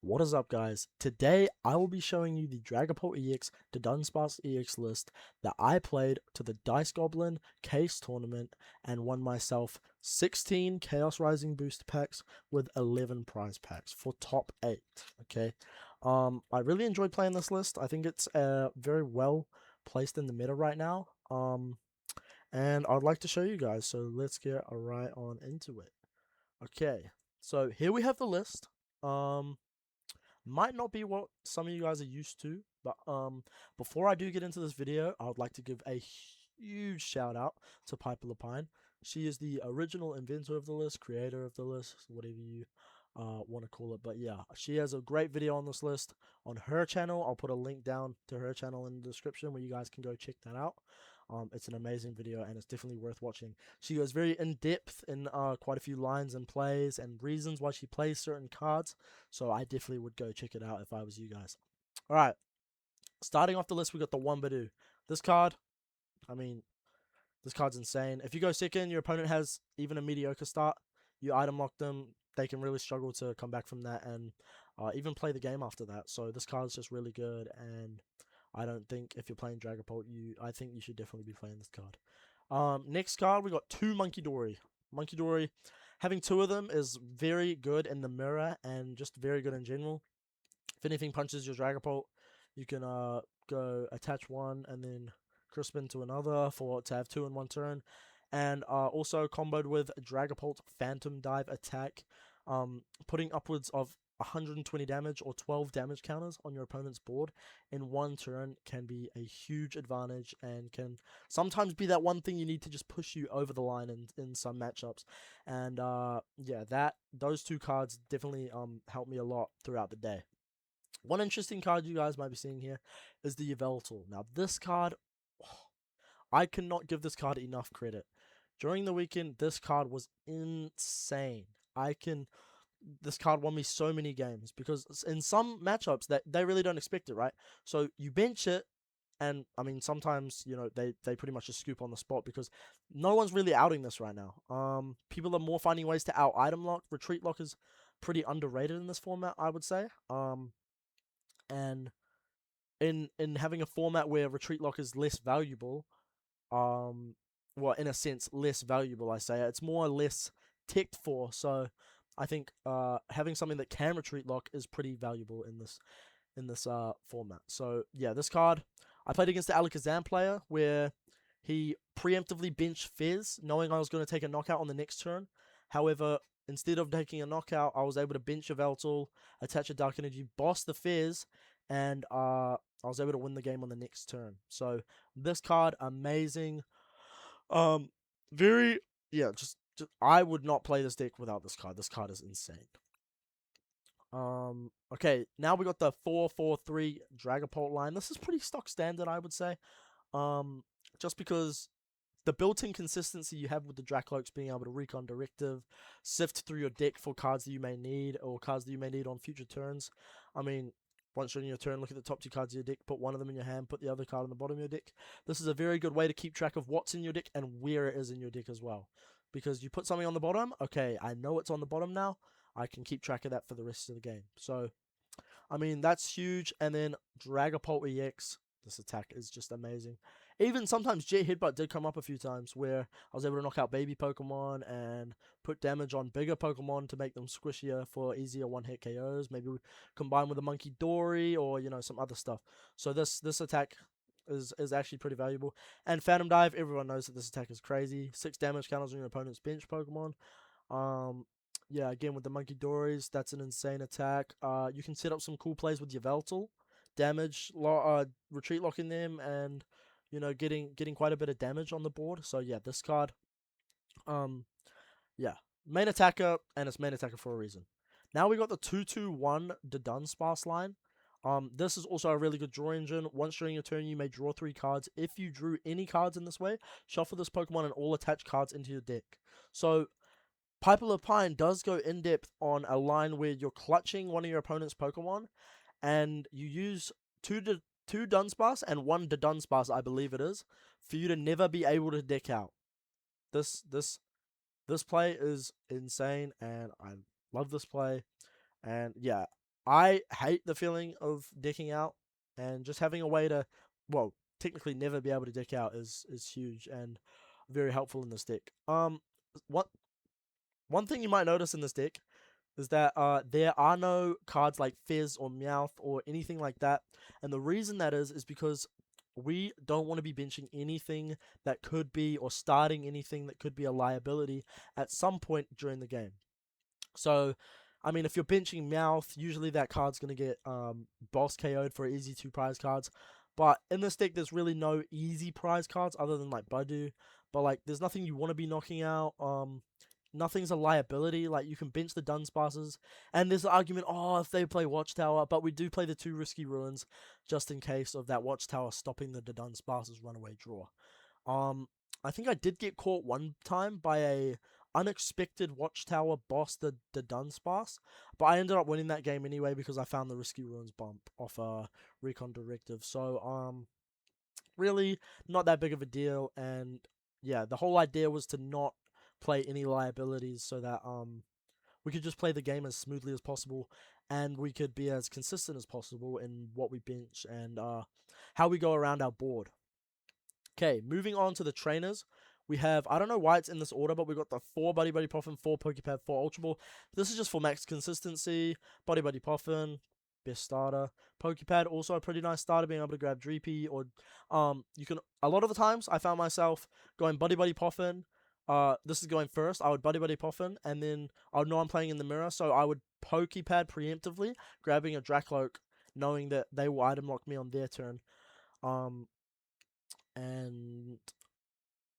What is up, guys? Today I will be showing you the Dragapult EX to Dunsparce EX list that I played to the Dice Goblin case tournament and won myself 16 Chaos Rising booster packs with 11 prize packs for top 8. Okay, I really enjoyed playing this list. I think it's very well placed in the meta right now. And I'd like to show you guys. So let's get right on into it. Okay, so here we have the list. Might not be what some of you guys are used to, but before I do get into this video, I would like to give a huge shout out to Piper Lepine. She is the original inventor of the list, creator of the list, whatever you want to call it. But yeah, she has a great video on this list on her channel. I'll put a link down to her channel in the description where you guys can go check that out. It's an amazing video and it's definitely worth watching. She goes very in depth in quite a few lines and plays and reasons why she plays certain cards. So I definitely would go check it out if I was you guys. All right, starting off the list, we got the Wambadoo. This card, I mean, this card's insane. If you go second, your opponent has even a mediocre start. You item lock them, they can really struggle to come back from that and even play the game after that. So this card is just really good, and I don't think if you're playing Dragapult, I think you should definitely be playing this card. Next card, we got two Monkey Dory. Monkey Dory, having two of them is very good in the mirror and just very good in general. If anything punches your Dragapult, you can go attach one and then crisp into another to have two in one turn. And also comboed with Dragapult Phantom Dive attack, putting upwards of 120 damage or 12 damage counters on your opponent's board in one turn can be a huge advantage and can sometimes be that one thing you need to just push you over the line in some matchups. And yeah, those two cards definitely helped me a lot throughout the day. One interesting card you guys might be seeing here is the Yveltal. Now this card, I cannot give this card enough credit. During the weekend, this card was insane. This card won me so many games because in some matchups that they really don't expect it, right? So you bench it, and I mean sometimes they pretty much just scoop on the spot because no one's really outing this right now. People are more finding ways to out item lock. Retreat lock is pretty underrated in this format, I would say. And in having a format where retreat lock is less valuable, well, in a sense less valuable, I say it's more or less ticked for. So I think having something that can retreat lock is pretty valuable in this format. So yeah, this card I played against the Alakazam player where he preemptively benched Fizz knowing I was going to take a knockout on the next turn. However, instead of taking a knockout, I was able to bench a Veltal, attach a Dark Energy, boss the Fizz, and I was able to win the game on the next turn. So this card, amazing. Um, very yeah. Just I would not play this deck without this card. This card is insane. Okay, now we got the 4-4-3 Dragapult line. This is pretty stock standard, I would say. Just because the built-in consistency you have with the Dracloaks being able to recon directive, sift through your deck for cards that you may need or cards that you may need on future turns. I mean, once you're in your turn, look at the top two cards of your deck, put one of them in your hand, put the other card on the bottom of your deck. This is a very good way to keep track of what's in your deck and where it is in your deck as well. Because you put something on the bottom, okay, I know it's on the bottom now. I can keep track of that for the rest of the game. So, I mean, that's huge. And then Dragapult EX, this attack is just amazing. Even sometimes Jet Headbutt did come up a few times where I was able to knock out baby Pokemon and put damage on bigger Pokemon to make them squishier for easier one-hit KOs. Maybe combine with a Monkey Dory or, some other stuff. So this attack is actually pretty valuable. And Phantom Dive, everyone knows that this attack is crazy. 6 damage counters on your opponent's bench Pokemon. Yeah, again with the Monkey Dories, that's an insane attack. You can set up some cool plays with your Veltal, damage, retreat locking them, and getting quite a bit of damage on the board. So yeah, this card, yeah, main attacker, and it's main attacker for a reason. Now we got the 2-2-1 the Dunsparce line. This is also a really good draw engine. Once during your turn, you may draw 3 cards. If you drew any cards in this way, shuffle this Pokemon and all attached cards into your deck. So Piper Lepine does go in depth on a line where you're clutching one of your opponent's Pokemon, and you use two Dunsparce and one Dunsparce, I believe it is, for you to never be able to deck out. This play is insane, and I love this play. And yeah, I hate the feeling of decking out, and just having a way to, well, technically never be able to deck out is huge and very helpful in this deck. What one thing you might notice in this deck is that there are no cards like Fizz or Meowth or anything like that, and the reason that is because we don't want to be benching anything that could be, or starting anything that could be a liability at some point during the game. So, I mean, if you're benching Meowth, usually that card's going to get boss KO'd for easy 2 prize cards. But in this deck, there's really no easy prize cards other than like Badu. But like, there's nothing you want to be knocking out. Nothing's a liability. Like, you can bench the Dunsparces, and there's the argument, oh, if they play Watchtower, but we do play the 2 risky ruins just in case of that Watchtower stopping the Dunsparces runaway draw. I think I did get caught one time by a unexpected Watchtower boss, the Dunsparce, but I ended up winning that game anyway because I found the risky ruins bump off a recon directive. So really not that big of a deal, and yeah, the whole idea was to not play any liabilities so that we could just play the game as smoothly as possible, and we could be as consistent as possible in what we bench and how we go around our board. Okay, moving on to the trainers. We have, I don't know why it's in this order, but we've got the 4 Buddy Buddy Puffin, 4 Pokepad, 4 Ultra Ball. This is just for max consistency. Buddy Buddy Puffin, best starter. Pokepad, also a pretty nice starter, being able to grab Dreepy, or you can, a lot of the times I found myself going Buddy Buddy Puffin. This is going first. I would Buddy Buddy Puffin, and then I would know I'm playing in the mirror, so I would Pokepad preemptively, grabbing a Dracloak, knowing that they will item lock me on their turn. And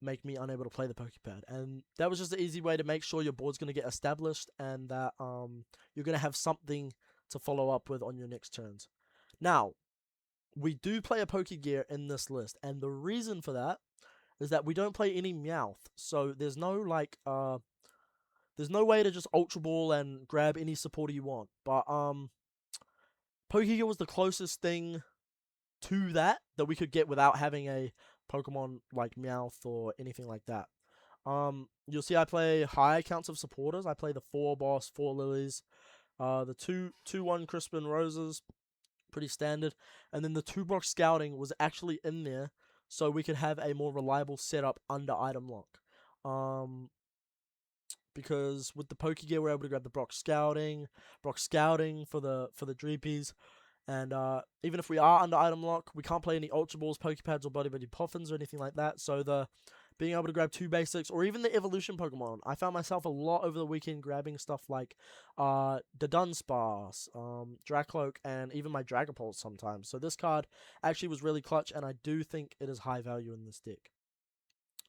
make me unable to play the Pokepad. And that was just an easy way to make sure your board's going to get established and that you're going to have something to follow up with on your next turns. Now, we do play a Pokegear in this list, and the reason for that is that we don't play any Meowth. So there's no like there's no way to just Ultra Ball and grab any supporter you want. But Pokegear was the closest thing to that we could get without having a Pokemon like Meowth or anything like that. You'll see I play high counts of supporters. I play the 4 Boss, 4 Lilies, the 2-1 Crispin Roses, pretty standard, and then the 2 box Scouting was actually in there so we could have a more reliable setup under item lock. Because with the Pokegear we're able to grab the Brock Scouting for the Dreepies. And even if we are under item lock, we can't play any Ultra Balls, Pokepads, or Buddy Buddy Puffins or anything like that. So the being able to grab 2 basics, or even the evolution Pokemon, I found myself a lot over the weekend grabbing stuff like the Dunsparce, Dracloak, and even my Dragapult sometimes. So this card actually was really clutch, and I do think it is high value in this deck.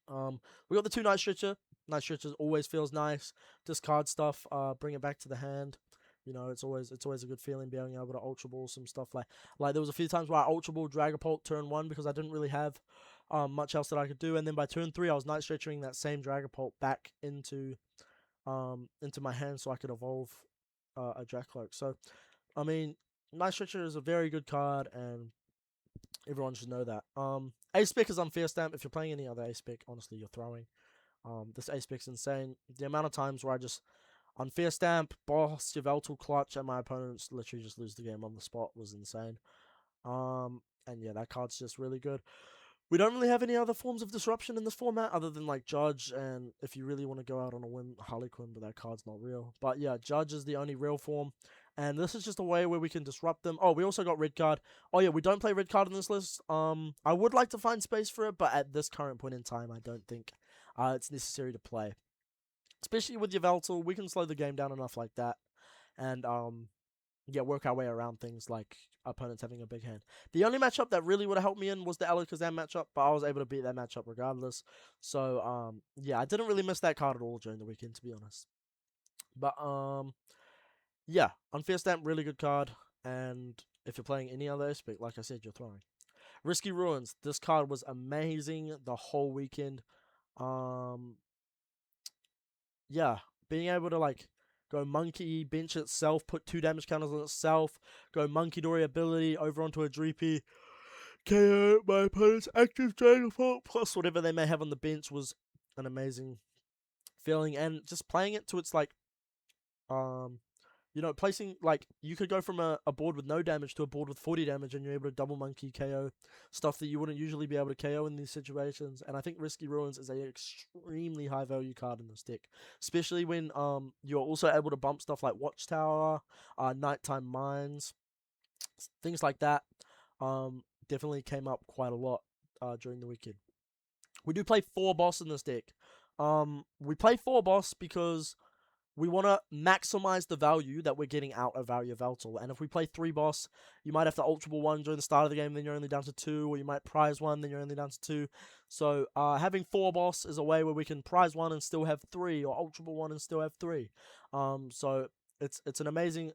We got the 2 Night Stretcher. Night Stretcher always feels nice. Discard stuff, bring it back to the hand. You know, it's always a good feeling being able to Ultra Ball some stuff like there was a few times where I Ultra Ball Dragapult turn 1 because I didn't really have much else that I could do, and then by turn 3 I was Night Stretching that same Dragapult back into my hand so I could evolve a Dracloak. So, I mean, Night Stretcher is a very good card, and everyone should know that. Ace-Spec is unfair stamp. If you're playing any other Ace-Spec, honestly, you're throwing. This Ace-Spec's insane. The amount of times where I just unfair stamp, boss, Yveltal clutch, and my opponents literally just lose the game on the spot was insane. And yeah, that card's just really good. We don't really have any other forms of disruption in this format other than like Judge, and if you really want to go out on a whim, Harlequin, but that card's not real. But yeah, Judge is the only real form, and this is just a way where we can disrupt them. Oh, we also got Red Card. Oh yeah, we don't play Red Card in this list. I would like to find space for it, but at this current point in time, I don't think it's necessary to play. Especially with Yveltal, we can slow the game down enough like that, and yeah, work our way around things like opponents having a big hand. The only matchup that really would have helped me in was the Alakazam matchup, but I was able to beat that matchup regardless. So yeah, I didn't really miss that card at all during the weekend, to be honest. But yeah, Unfair Stamp, really good card, and if you're playing any other aspect, like I said, you're throwing. Risky Ruins, this card was amazing the whole weekend. Yeah, being able to like go Monkey, bench itself, put 2 damage counters on itself, go Monkey Dory ability over onto a Dreepy, KO my opponent's active Dragapult, plus whatever they may have on the bench was an amazing feeling. And just playing it to its like you know, placing, like, you could go from a board with no damage to a board with 40 damage, and you're able to double monkey KO stuff that you wouldn't usually be able to KO in these situations. And I think Risky Ruins is a extremely high value card in this deck, especially when you're also able to bump stuff like Watchtower, Nighttime Mines, things like that. Definitely came up quite a lot during the weekend. We do play 4 boss in this deck. We play 4 boss because we want to maximize the value that we're getting out of our Yveltal. And if we play 3 boss, you might have to Ultra Ball 1 during the start of the game, then you're only down to 2, or you might prize 1, then you're only down to 2. So having 4 boss is a way where we can prize 1 and still have 3, or Ultra Ball 1 and still have 3. So it's an amazing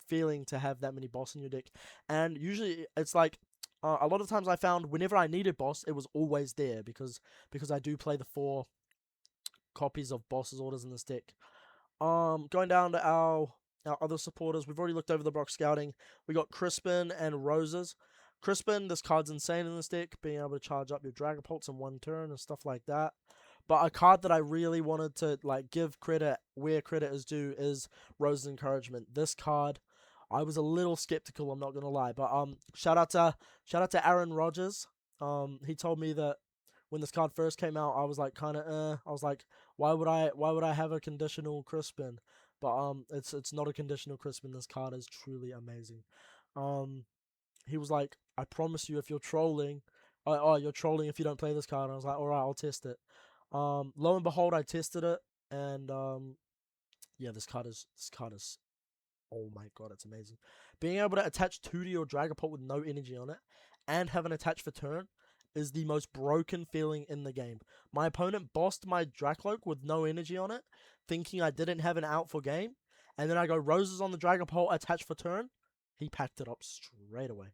feeling to have that many boss in your deck. And usually it's like, a lot of times I found whenever I needed boss, it was always there, because I do play the 4 copies of bosses orders in this deck. Going down to our other supporters, we've already looked over the Brock Scouting. We got Crispin and Roses. Crispin, this card's insane in this deck, being able to charge up your Dragapults in 1 turn and stuff like that. But a card that I really wanted to like give credit where credit is due is Rose's Encouragement. This card, I was a little skeptical, I'm not gonna lie, but shout out to Aaron Rodgers. He told me that when this card first came out, I was like kind of I was like, why would I have a conditional Crispin? But it's not a conditional Crispin. This card is truly amazing. He was like, I promise you, if you're trolling, you're trolling if you don't play this card. And I was like, all right, I'll test it. Lo and behold, I tested it, and yeah, this card is oh my god, it's amazing. Being able to attach 2 to your Dragapult with no energy on it, and have an attach for turn, is the most broken feeling in the game. My opponent bossed my Dracloak with no energy on it, thinking I didn't have an out for game, and then I go Roses on the Dragapult, attach for turn. He packed it up straight away.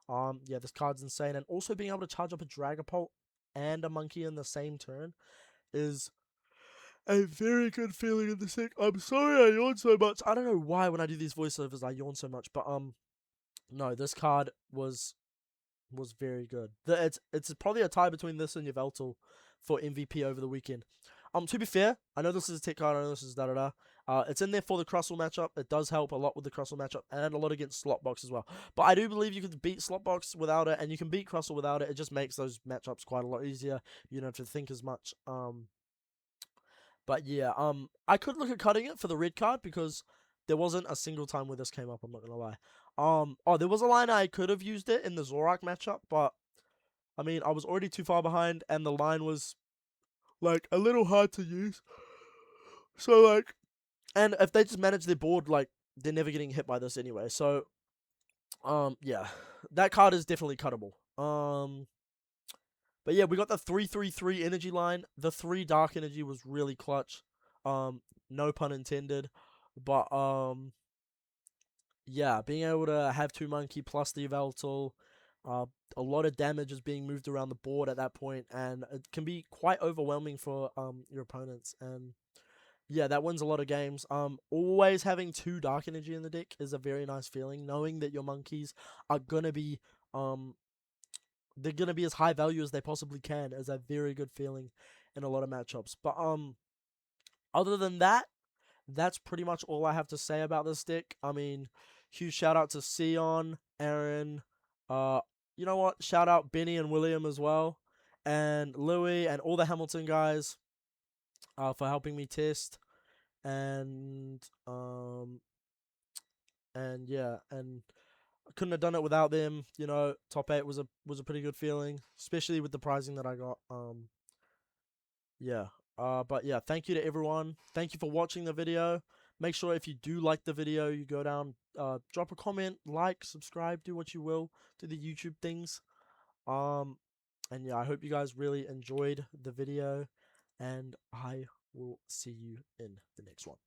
Yeah, this card's insane, and also being able to charge up a Dragapult and a Monkey in the same turn is a very good feeling in the deck. I'm sorry I yawn so much. I don't know why when I do these voiceovers I yawn so much, but no, this card was very good. It's probably a tie between this and Yveltal for MVP over the weekend. To be fair, I know this is a tech card, I know this is da-da-da. It's in there for the Crustle matchup. It does help a lot with the Crustle matchup, and a lot against Slotbox as well. But I do believe you can beat Slotbox without it, and you can beat Crustle without it. It just makes those matchups quite a lot easier. You don't have to think as much. But yeah, I could look at cutting it for the red card, because there wasn't a single time where this came up, I'm not gonna lie. Oh, there was a line I could have used it in the Zorak matchup, but I mean, I was already too far behind, and the line was like a little hard to use. So like, and if they just manage their board, like, they're never getting hit by this anyway. So yeah, that card is definitely cuttable. But yeah, we got the 3/3/3 energy line. The 3 dark energy was really clutch. No pun intended. But yeah, being able to have 2 monkey plus the Yveltal, a lot of damage is being moved around the board at that point, and it can be quite overwhelming for your opponents. And yeah, that wins a lot of games. Always having 2 dark energy in the deck is a very nice feeling, knowing that your monkeys are gonna be they're gonna be as high value as they possibly can, is a very good feeling in a lot of matchups. But other than that, that's pretty much all I have to say about this deck. I mean, huge shout out to Sion, Aaron, you know what? Shout out Benny and William as well, and Louis and all the Hamilton guys, for helping me test, and yeah, and I couldn't have done it without them. You know, top 8 was a pretty good feeling, especially with the pricing that I got. Yeah. But yeah, thank you to everyone. Thank you for watching the video. Make sure if you do like the video, you go down, drop a comment, like, subscribe, do what you will, do the YouTube things. And yeah, I hope you guys really enjoyed the video, and I will see you in the next one.